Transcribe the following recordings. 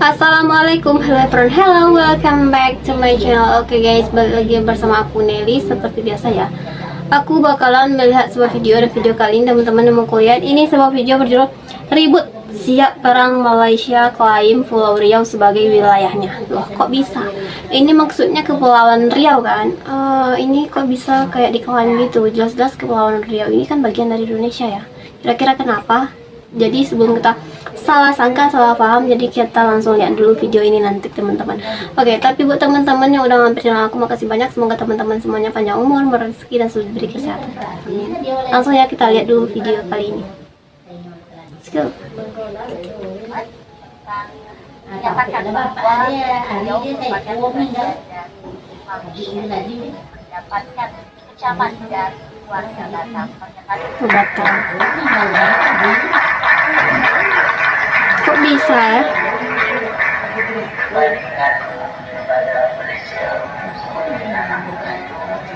Assalamualaikum, hello everyone, hello, welcome back to my channel. Oke guys, balik lagi bersama aku Nelly. Seperti biasa ya, aku bakalan melihat sebuah video, dan video kali ini teman-teman yang mau kulihat ini sebuah video berjudul Ribut Siap Perang Malaysia Klaim Pulau Riau sebagai wilayahnya. Loh, kok bisa? Ini maksudnya Kepulauan Riau kan? Ini kok bisa kayak diklaim gitu? Jelas-jelas Kepulauan Riau ini kan bagian dari Indonesia ya. Kira-kira kenapa? Jadi sebelum kita salah sangka, salah paham, jadi kita langsung lihat dulu video ini nanti teman-teman. Oke, tapi buat teman-teman yang udah mampir channel aku, makasih banyak. Semoga teman-teman semuanya panjang umur, berrezeki, dan selalu diberi kesehatan. Langsung ya kita lihat dulu video kali ini. Let's go. Mendapatkan kecaman dari warga Batam. Kok bisa ya?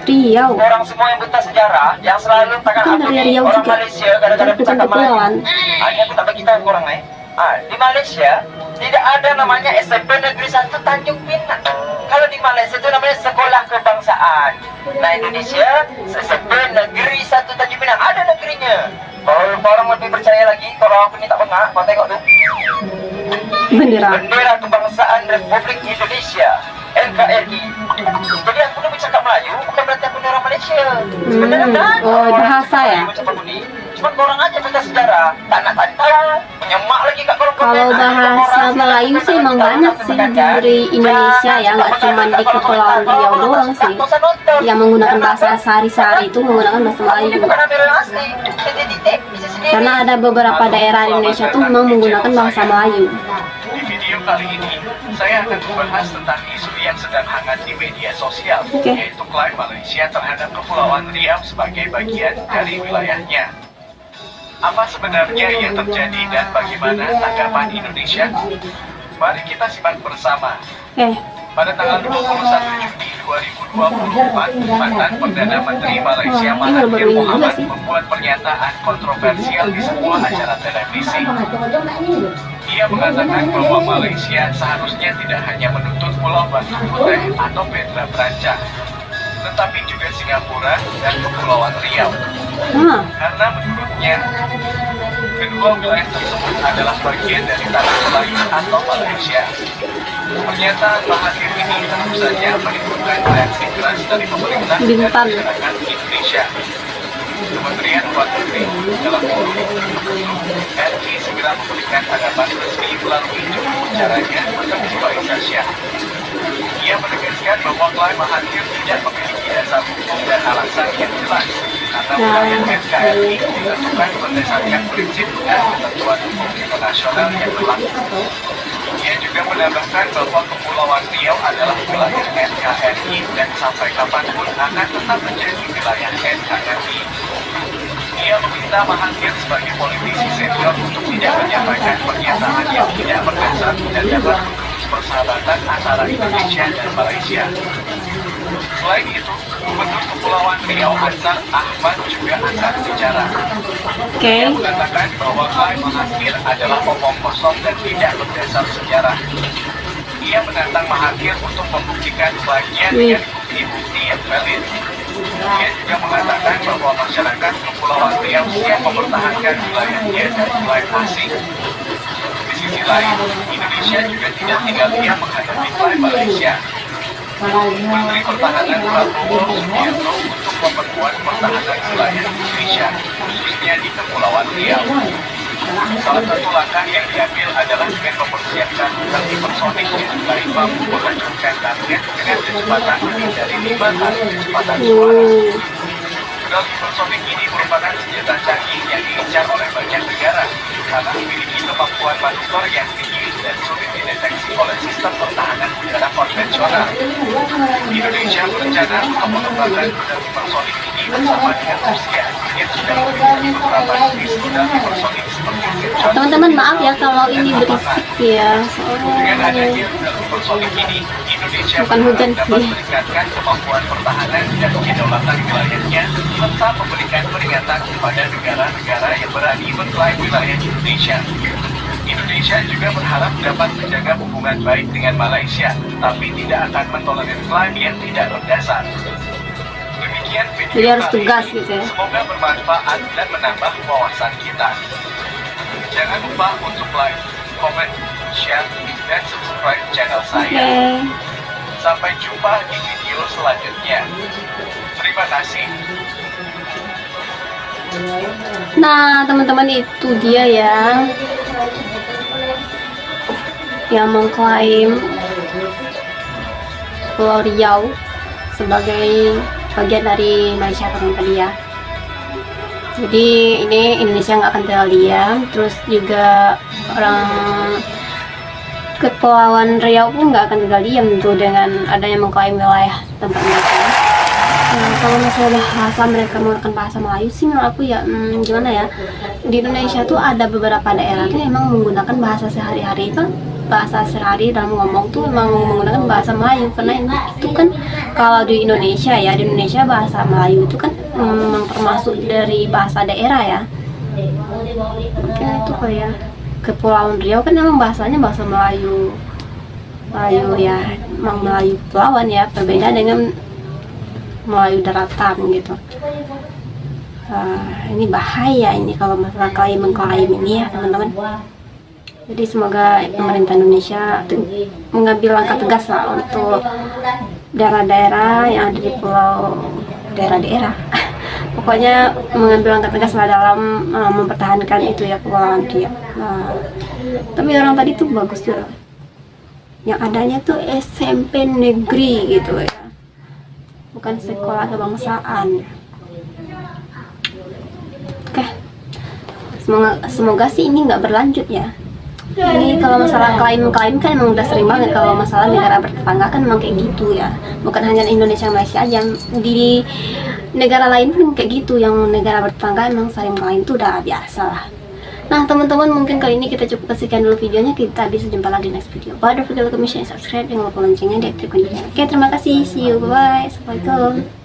Riau. Orang semua yang buta sejarah, yang selalu takkan Kan dari Riau orang juga. Malaysia kadang-kadang Bukan bercakap kepulauan. Melayu. Hanya aku tak bagi tahu orang lain. Di Malaysia tidak ada namanya SMP Negeri 1 Tanjung Pinang. Kalau di Malaysia itu namanya sekolah kebangsaan. Nah, Indonesia SMP Negeri 1 Tanjung Pinang, ada negerinya. Kalau orang lebih percaya lagi, kalau aku ni tak bengak, kau tengok tu. Bendera. Bendera Kebangsaan Republik Indonesia, NKRI. Jadi aku ni bercakap Melayu bukan berarti aku ni orang Malaysia. Sebenarnya dah. Oh, bahasa ya? Cuma korang aja baca sejarah, tak nak tahu. Menyemak lagi kat korang. Kalau bahasa Melayu sih emang banyak sih di Indonesia ya, nggak cuma di Kepulauan Riau doang sih. Yang menggunakan bahasa sehari-hari itu menggunakan bahasa Melayu. Bukan ambil orang asli. Titik-titik bisa sendiri. Karena ada beberapa daerah di Indonesia tuh memang menggunakan bahasa Melayu. Di video kali ini, saya akan membahas tentang isu yang sedang hangat di media sosial, yaitu klaim Malaysia terhadap Kepulauan Riau sebagai bagian dari wilayahnya. Apa sebenarnya yang terjadi dan bagaimana tanggapan Indonesia? Mari kita simak bersama. Pada tanggal 21 Juni 2024, mantan Perdana Menteri Malaysia Mahathir Mohamad membuat pernyataan kontroversial di sebuah acara televisi. Ia mengatakan bahwa Malaysia seharusnya tidak hanya menuntut Pulau Batu Putih atau Petra Branca, tetapi juga Singapura dan Kepulauan Riau. Karena menurutnya, kedua wilayah tersebut adalah bagian dari tanah Melayu atau Malaysia. Pernyataan Mahathir ini tentu saja menimbulkan reaksi keras dari pemerintah dan masyarakat Indonesia. Kementerian Luar Negeri dalam kurung RI segera memberikan tanggapan resmi melalui juru bicaranya Ketua Indonesia. Ia menegaskan bahwa klaim Mahathir tidak memiliki dasar hukum dan alasan yang jelas, karena wilayah NKRI ditentukan berdasarkan prinsip dan ketentuan hukum internasional yang berlaku. Ia juga menambahkan bahwa Kepulauan Riau adalah wilayah NKRI dan sampai kapanpun akan tetap menjadi wilayah NKRI. Ia meminta Mahathir sebagai politisi senior untuk tidak menyampaikan pernyataan yang tidak berdasar dan dapat memutus persahabatan antara Indonesia dan Malaysia. Selain itu, Gubernur Kepulauan Riau Ansar Ahmad juga angkat bicara. Ia mengatakan bahwa klaim Mahathir adalah omong kosong dan tidak berdasar sejarah. Ia menantang Mahathir untuk membuktikan bagian dari bukti-bukti yang valid. Ia juga mengatakan bahwa masyarakat Kepulauan Riau siap mempertahankan wilayahnya dari klaim asing. Di sisi lain, Indonesia juga tidak tinggal diam menghadapi klaim Malaysia. Menteri Pertahanan Prabowo Subianto untuk memperkuat pertahanan wilayah Indonesia, khususnya di Kepulauan Riau. Salah satu langkah yang diambil adalah dengan mempersiapkan rudal hipersonik yang baik mampu menghancurkan target dengan kecepatan lebih dari 5 kali kecepatan suara. Rudal hipersonik ini merupakan senjata canggih yang diincar oleh banyak negara karena memiliki kemampuan manuver yang tinggi dan sulit dideteksi oleh sistem pertahanan udara konvensional. Indonesia berencana untuk mengembangkan rudal hipersonik ini bersama dengan Rusia yang sudah memiliki beberapa jenis rudal hipersonik seperti Virtual. Teman-teman maaf ya kalau ini berisik ya, Dengan adanya rudal hipersonik ini, Indonesia bukan hujan dapat sih. meningkatkan kemampuan pertahanan dan kedaulatan wilayahnya serta memberikan peringatan kepada negara-negara yang berani mengklaim wilayah Indonesia. Indonesia juga berharap dapat menjaga hubungan baik dengan Malaysia, tapi tidak akan mentolerir klaim yang tidak berdasar. Demikian video Jadi harus kali tegas ini. gitu ya. Semoga bermanfaat dan menambah wawasan kita. Jangan lupa untuk like, komen, share, dan subscribe channel saya. Sampai jumpa di video selanjutnya. Terima kasih. Nah teman-teman, itu dia ya yang mengklaim Pulau Riau sebagai bagian dari Malaysia kan tadi ya. Jadi ini Indonesia nggak akan tinggal diam. Terus juga orang Kepulauan Riau pun nggak akan tinggal diam tuh dengan adanya mengklaim wilayah tempat mereka. Nah, kalau masalah bahasa, mereka menggunakan bahasa Melayu sih menurut aku ya gimana ya, di Indonesia tuh ada beberapa daerah tuh emang menggunakan bahasa sehari-hari, itu bahasa sehari dalam ngomong tuh emang menggunakan bahasa Melayu, karena itu kan kalau di Indonesia ya, di Indonesia bahasa Melayu itu kan termasuk dari bahasa daerah ya. Oke, itu kayak Kepulauan Riau kan emang bahasanya bahasa Melayu ya, emang Melayu kepulauan ya, berbeda dengan Melayu daratan gitu. Ini bahaya ini kalau masalah mengklaim ini ya teman-teman. Jadi semoga pemerintah Indonesia mengambil langkah tegas lah untuk daerah-daerah yang ada di pulau, daerah-daerah pokoknya mengambil langkah tegas lah dalam mempertahankan itu ya Kepulauan Riau. Tapi orang tadi tuh bagus juga, yang adanya tuh SMP negeri gitu ya, bukan sekolah kebangsaan. Oke, semoga sih ini nggak berlanjut ya. Ini kalau masalah klaim kan emang udah sering banget, kalau masalah negara bertetangga kan emang kayak gitu ya, bukan hanya Indonesia Malaysia aja, di negara lain pun kayak gitu, yang negara bertetangga emang sering klaim tuh udah biasa lah. Nah teman-teman, mungkin kali ini kita cukup sekian dulu videonya, kita bisa jumpa lagi di next video. Don't forget to like, comment, share, subscribe, jangan lupa loncengnya diaktifkan juga. Oke, terima kasih, see you, bye, assalamualaikum.